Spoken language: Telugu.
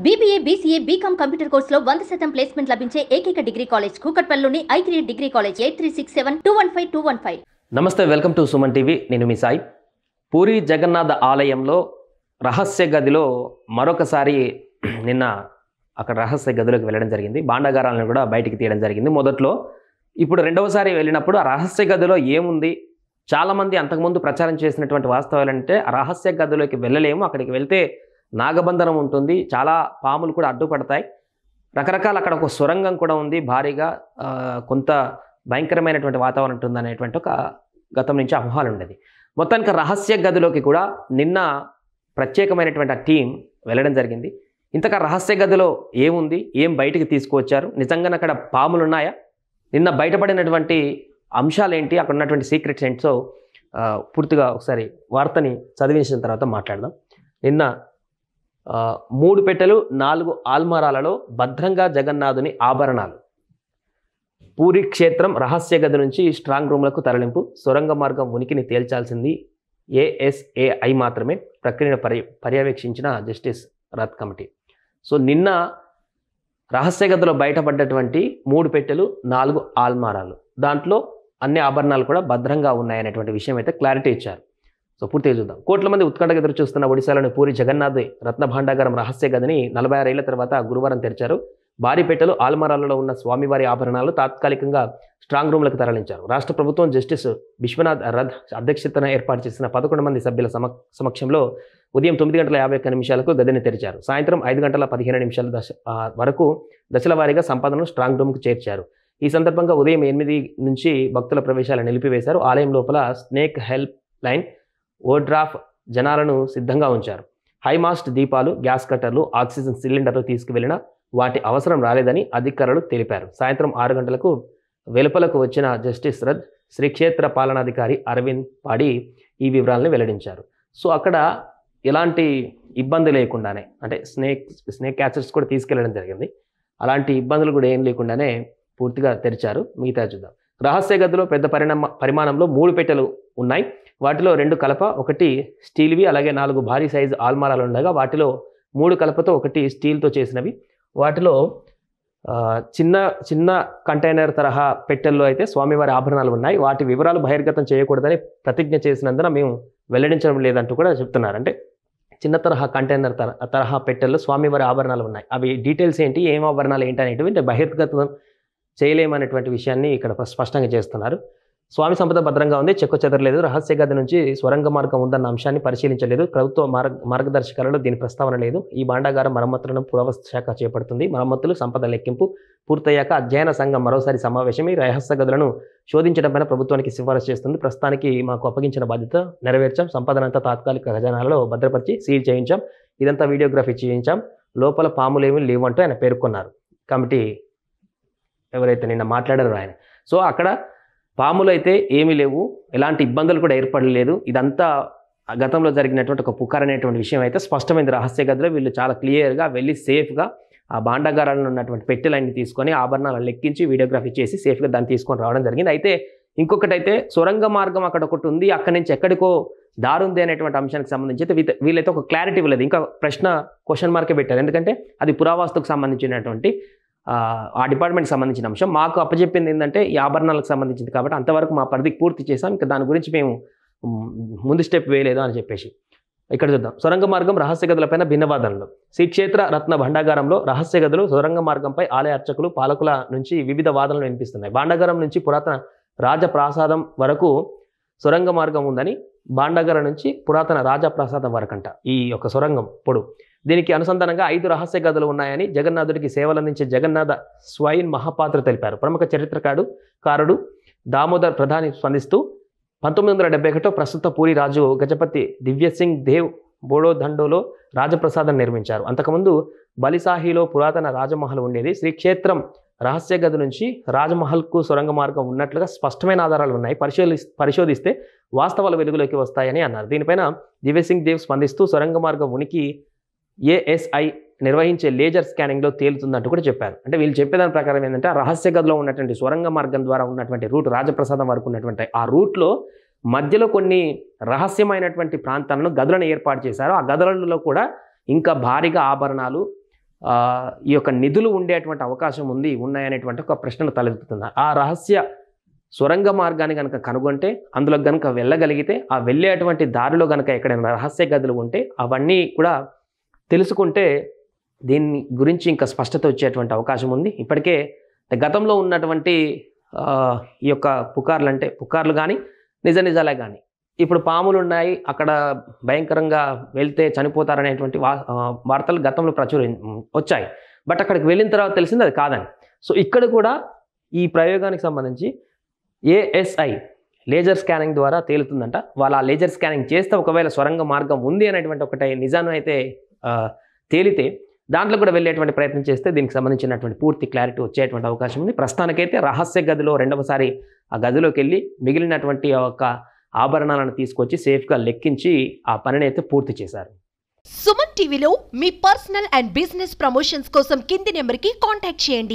BBA, BCA, BCom కంప్యూటర్ కోర్సులో 100% ప్లేస్మెంట్ లభించే ఏకైక డిగ్రీ కాలేజ్ కూకట్పల్లిలోని I3 డిగ్రీ కాలేజ్ 8367215215. నమస్తే, వెల్కమ్ టు సుమన్ టీవీ. నేను మీ సాయి. పూరి జగన్నాథ ఆలయంలో రహస్య గదిలో మరొకసారి నిన్న అక్కడ రహస్య గదిలోకి వెళ్ళడం జరిగింది. భాండాగారాలను కూడా బయటికి తీయడం జరిగింది మొదట్లో. ఇప్పుడు రెండవసారి వెళ్ళినప్పుడు ఆ రహస్య గదిలో ఏముంది, చాలామంది అంతకుముందు ప్రచారం చేసినటువంటి వాస్తవాలంటే ఆ రహస్య గదిలోకి వెళ్ళలేము, అక్కడికి వెళ్తే నాగబంధనం ఉంటుంది, చాలా పాములు కూడా అడ్డుపడతాయి, రకరకాల అక్కడ ఒక సొరంగం కూడా ఉంది, భారీగా కొంత భయంకరమైనటువంటి వాతావరణం ఉంటుంది అనేటువంటి ఒక గతం నుంచి అపోహలు ఉండేది. మొత్తానికి రహస్య గదిలోకి కూడా నిన్న ప్రత్యేకమైనటువంటి ఆ టీం వెళ్ళడం జరిగింది. ఇంతగా రహస్య గదిలో ఏముంది, ఏం బయటికి తీసుకువచ్చారు, నిజంగానే అక్కడ పాములు ఉన్నాయా, నిన్న బయటపడినటువంటి అంశాలు ఏంటి, అక్కడ ఉన్నటువంటి సీక్రెట్స్ ఏంటో పూర్తిగా ఒకసారి వార్తని చదివించిన తర్వాత మాట్లాడదాం. నిన్న 3 పెట్టెలు 4 ఆల్మారాలలో భద్రంగా జగన్నాథుని ఆభరణాలు. పూరి క్షేత్రం రహస్య గది నుంచి స్ట్రాంగ్ రూమ్లకు తరలింపు. సొరంగ మార్గం ఉనికిని తేల్చాల్సింది ASAI మాత్రమే. ప్రక్రియను పర్యవేక్షించిన జస్టిస్ రథ్ కమిటీ. సో నిన్న రహస్య గదిలో బయటపడ్డటువంటి 3 పెట్టెలు 4 ఆల్మారాలు, దాంట్లో అన్ని ఆభరణాలు కూడా భద్రంగా ఉన్నాయనేటువంటి విషయం అయితే క్లారిటీ ఇచ్చారు. సో పూర్తిగా చూద్దాం. కోట్ల మంది ఉత్కంఠగా ఎదురు చూస్తున్న ఒడిశాలోని పూరి జగన్నాథ్ రత్న భాండాగారం రహస్య గదిని 46 ఏళ్ల తర్వాత గురువారం తెరిచారు. భారీ పెట్టెలు ఆల్మరాలలో ఉన్న స్వామివారి ఆభరణాలు తాత్కాలికంగా స్ట్రాంగ్ రూమ్లకు తరలించారు. రాష్ట్ర ప్రభుత్వం జస్టిస్ విశ్వనాథ్ రథ్ అధ్యక్షతన ఏర్పాటు చేసిన 11 మంది సభ్యుల సమక్షంలో ఉదయం 9:51 గదిని తెరిచారు. సాయంత్రం 5:15 వరకు దశల వారీగా సంపాదనను స్ట్రాంగ్ రూమ్కు చేర్చారు. ఈ సందర్భంగా ఉదయం 8 నుంచి భక్తుల ప్రవేశాలు నిలిపివేశారు. ఆలయం లోపల స్నేక్ హెల్ప్ లైన్, ఓడ్రాఫ్ జనాలను సిద్ధంగా ఉంచారు. హైమాస్ట్ దీపాలు, గ్యాస్ కట్టర్లు, ఆక్సిజన్ సిలిండర్లు తీసుకువెళ్లిన వాటి అవసరం రాలేదని అధికారులు తెలిపారు. సాయంత్రం 6 గంటలకు వెలుపలకు వచ్చిన జస్టిస్ రథ్ శ్రీక్షేత్ర పాలనాధికారి అరవింద్ పాడి ఈ వివరాలను వెల్లడించారు. సో అక్కడ ఎలాంటి ఇబ్బంది లేకుండానే, అంటే స్నేక్ క్యాచర్స్ కూడా తీసుకెళ్లడం జరిగింది, అలాంటి ఇబ్బందులు కూడా ఏం లేకుండానే పూర్తిగా తెరిచారు. మిగతా చూద్దాం. రహస్య గదిలో పెద్ద పరిమాణంలో 3 పెట్టెలు ఉన్నాయి. వాటిలో 2 కలప, 1 స్టీల్వి, అలాగే 4 భారీ సైజు ఆల్మారాలు ఉండగా వాటిలో 3 కలపతో 1 స్టీల్తో చేసినవి. వాటిలో చిన్న కంటైనర్ తరహా పెట్టెల్లో అయితే స్వామివారి ఆభరణాలు ఉన్నాయి. వాటి వివరాలు బహిర్గతం చేయకూడదని ప్రతిజ్ఞ చేసినందున మేము వెల్లడించడం లేదంటూ కూడా చెప్తున్నారు. అంటే చిన్న తరహా కంటైనర్ తరహా పెట్టెల్లో స్వామివారి ఆభరణాలు ఉన్నాయి. అవి డీటెయిల్స్ ఏంటి, ఏం ఆభరణాలు ఏంటి అనేటువంటి బహిర్గతం చేయలేమనేటువంటి విషయాన్ని ఇక్కడ స్పష్టంగా చేస్తున్నారు. స్వామి సంపద భద్రంగా ఉంది, చెక్కు చెదరలేదు. రహస్య గది నుంచి స్వరంగ మార్గం ఉందన్న అంశాన్ని పరిశీలించలేదు. ప్రభుత్వ మార్గదర్శకాలలో దీని ప్రస్తావన లేదు. ఈ భాండాగారం మరమ్మతులను పురావస్తు శాఖ చేపడుతుంది. మరమ్మతులు, సంపద లెక్కింపు పూర్తయ్యాక అధ్యయన సంఘం మరోసారి సమావేశమై రహస్య గదులను శోధించడంపైన ప్రభుత్వానికి సిఫారసు చేస్తుంది. ప్రస్తుతానికి మాకు అప్పగించిన బాధ్యత నెరవేర్చాం. సంపదనంతా తాత్కాలిక ఖజానాలలో భద్రపరిచి సీల్ చేయించాం. ఇదంతా వీడియోగ్రఫీ చేయించాం. లోపల పాములేమీ లేవు అంటూ ఆయన పేర్కొన్నారు. కమిటీ ఎవరైతే నిన్న మాట్లాడారో ఆయన. సో అక్కడ పాములు అయితే ఏమీ లేవు, ఎలాంటి ఇబ్బందులు కూడా ఏర్పడలేదు. ఇదంతా గతంలో జరిగినటువంటి ఒక పుకార్ అనేటువంటి విషయం అయితే స్పష్టమైంది. రహస్య గదిలో వీళ్ళు చాలా క్లియర్గా వెళ్ళి సేఫ్గా ఆ భాండాగారాలను ఉన్నటువంటి పెట్టెలన్నీ తీసుకొని ఆభరణాలను లెక్కించి వీడియోగ్రఫీ చేసి సేఫ్గా దాన్ని తీసుకొని రావడం జరిగింది. అయితే ఇంకొకటి అయితే సొరంగ మార్గం అక్కడ ఒకటి ఉంది, అక్కడి నుంచి ఎక్కడికో దారి ఉంది అనేటువంటి అంశానికి సంబంధించి అయితే వీళ్ళైతే ఒక క్లారిటీ ఇవ్వలేదు. ఇంకా క్వశ్చన్ మార్కే పెట్టారు. ఎందుకంటే అది పురావస్తుకు సంబంధించినటువంటి ఆ డిపార్ట్మెంట్కి సంబంధించిన అంశం. మాకు అప్పచెప్పింది ఏంటంటే ఈ ఆభరణాలకు సంబంధించింది కాబట్టి అంతవరకు మా పరిధికి పూర్తి చేసాం, ఇంకా దాని గురించి మేము ముందు స్టెప్ వేయలేదు అని చెప్పేసి. ఇక్కడ చూద్దాం. సొరంగ మార్గం రహస్య గదులపైన భిన్నవాదనలు. శ్రీక్షేత్ర రత్న భాండాగారంలో రహస్య గదులు సొరంగ మార్గంపై ఆలయ అర్చకులు, పాలకుల నుంచి వివిధ వాదనలు వినిపిస్తున్నాయి. భాండాగారం నుంచి పురాతన రాజప్రాసాదం వరకు సొరంగ మార్గం ఉందని, భాండాగారం నుంచి పురాతన రాజప్రాసాదం వరకంట ఈ యొక్క సొరంగం పొడవు. దీనికి అనుసంధానంగా 5 రహస్య గదులు ఉన్నాయని జగన్నాథుడికి సేవలందించే జగన్నాథ స్వైన్ మహాపాత్ర తెలిపారు. ప్రముఖ చరిత్రకారుడు దామోదర్ ప్రధాని స్పందిస్తూ 1971 ప్రస్తుత పూరి రాజు గజపతి దివ్యసింగ్ దేవ్ బోడోదండోలో రాజప్రసాదం నిర్మించారు. అంతకుముందు బలిసాహిలో పురాతన రాజమహల్ ఉండేది. శ్రీక్షేత్రం రహస్య గది నుంచి రాజమహల్కు సొరంగ మార్గం ఉన్నట్లుగా స్పష్టమైన ఆధారాలు ఉన్నాయి. పరిశోధిస్తే వాస్తవాలు వెలుగులోకి వస్తాయని అన్నారు. దీనిపైన దివ్యసింగ్ దేవ్ స్పందిస్తూ సొరంగ మార్గం ఉనికి ASI నిర్వహించే లేజర్ స్కానింగ్లో తేలుతుందంటూ కూడా చెప్పారు. అంటే వీళ్ళు చెప్పేదాని ప్రకారం ఏంటంటే ఆ రహస్య గదిలో ఉన్నటువంటి సొరంగ మార్గం ద్వారా ఉన్నటువంటి రూట్, రాజప్రసాదం వరకు ఉన్నటువంటి ఆ రూట్లో మధ్యలో కొన్ని రహస్యమైనటువంటి ప్రాంతాలను, గదులను ఏర్పాటు చేశారు. ఆ గదులలో కూడా ఇంకా భారీగా ఆభరణాలు, ఈ యొక్క నిధులు ఉండేటువంటి అవకాశం ఉన్నాయనేటువంటి ఒక ప్రశ్నను తలెత్తుతుంది. ఆ రహస్య సొరంగ మార్గాన్ని కనుక కనుగొంటే, అందులో కనుక వెళ్ళగలిగితే, ఆ వెళ్ళేటువంటి దారిలో కనుక ఎక్కడైనా రహస్య గదులు ఉంటే అవన్నీ కూడా తెలుసుకుంటే దీని గురించి ఇంకా స్పష్టత వచ్చేటువంటి అవకాశం ఉంది. ఇప్పటికే గతంలో ఉన్నటువంటి ఈ యొక్క పుకార్లు కానీ నిజాలే కానీ, ఇప్పుడు పాములు ఉన్నాయి అక్కడ భయంకరంగా వెళ్తే చనిపోతారనేటువంటి వార్తలు గతంలో వచ్చాయి. బట్ అక్కడికి వెళ్ళిన తర్వాత తెలిసింది అది కాదని. సో ఇక్కడ కూడా ఈ ప్రయోగానికి సంబంధించి ASI లేజర్ స్కానింగ్ ద్వారా తేలుతుందంట. వాళ్ళు ఆ లేజర్ స్కానింగ్ చేస్తే ఒకవేళ సొరంగ మార్గం ఉంది అనేటువంటి ఒకటి నిజాన్ని అయితే తేలితే దాంట్లో కూడా వెళ్ళేటువంటి ప్రయత్నం చేస్తే దీనికి సంబంధించినటువంటి పూర్తి క్లారిటీ వచ్చేటువంటి అవకాశం ఉంది. ప్రస్తుతానికైతే రహస్య గదిలో రెండవసారి ఆ గదిలోకి వెళ్ళి మిగిలినటువంటి ఒక ఆభరణాలను తీసుకొచ్చి సేఫ్గా లెక్కించి ఆ పనిని అయితే పూర్తి చేశారు. సుమన్ టీవీలో మీ పర్సనల్ అండ్ బిజినెస్ ప్రమోషన్స్ కోసం కింది నెంబర్కి కాంటాక్ట్ చేయండి.